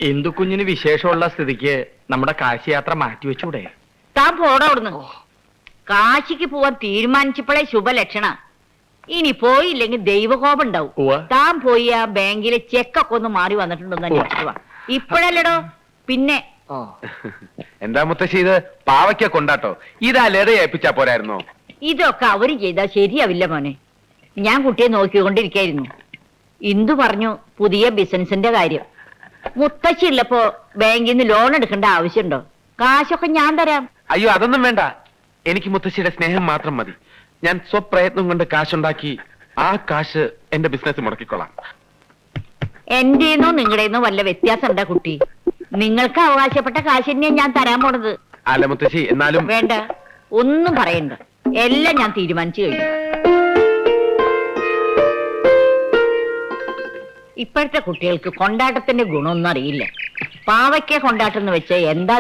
ഇന്ദുക്കുഞ്ഞിന് വിശേഷമുള്ള സ്ഥിതിക്ക് നമ്മുടെ കാശി യാത്ര മാറ്റിവെച്ചൂടെ? താൻ പോടാ അവിടുന്ന്. കാശിക്ക് പോവാൻ തീരുമാനിച്ചപ്പോഴേ ശുഭലക്ഷണ. ഇനി പോയില്ലെങ്കിൽ ദൈവകോപം ഉണ്ടാവും. ഉവ്വ. താൻ പോയി ആ ബാങ്കിലെ ചെക്കൊക്കെ ഒന്ന് മാറി വന്നിട്ടുണ്ടോന്ന് അന്വേഷിക്കുക. ഇപ്പോഴല്ലടോ, പിന്നെ. എന്താ മുത്തശ്ശി ഇത്? പാവയ്ക്ക കൊണ്ടാട്ടോ? ഇതാ ലത ഏൽപ്പിച്ചാ പോരായിരുന്നോ? ഇതൊക്കെ അവര് ചെയ്താൽ ശരിയാവില്ല മോനെ. ഞാൻ കുട്ടിയെ നോക്കിക്കൊണ്ടിരിക്കായിരുന്നു. ഇന്ദു പറഞ്ഞു പുതിയ ബിസിനസിന്റെ കാര്യം. മുത്തശ്ശി ഉള്ളപ്പോ ബാങ്കിൽ നിന്ന് ലോൺ എടുക്കേണ്ട ആവശ്യമുണ്ടോ? കാശൊക്കെ ഞാൻ തരാം. അയ്യോ, അതൊന്നും വേണ്ട. എനിക്ക് മുത്തശ്ശിയുടെ സ്നേഹം മാത്രം മതി. ഞാൻ സ്വപ്രയത്നം കൊണ്ട് കാശുണ്ടാക്കി ആ കാശ് എന്റെ ബിസിനസ് മുടക്കിക്കൊള്ളാം. എന്റെന്നോ നിങ്ങളുടെന്നോ വല്ല വ്യത്യാസം ഉണ്ടാ കുട്ടി? നിങ്ങൾക്ക് അവകാശപ്പെട്ട കാശ് തന്നെയാ ഞാൻ തരാൻ പോണത്. അല്ല മുത്തശ്ശി, എന്നാലും വേണ്ട, ഒന്നും പറയണ്ട. എല്ലാം ഞാൻ തീരുമാനിച്ചു കഴിഞ്ഞു. ഇപ്പോഴത്തെ കുട്ടികൾക്ക് കൊണ്ടാട്ടത്തിന്റെ ഗുണമൊന്നും അറിയില്ല. പാവയ്ക്ക കൊണ്ടാട്ടം എന്ന് വെച്ചാൽ എന്താ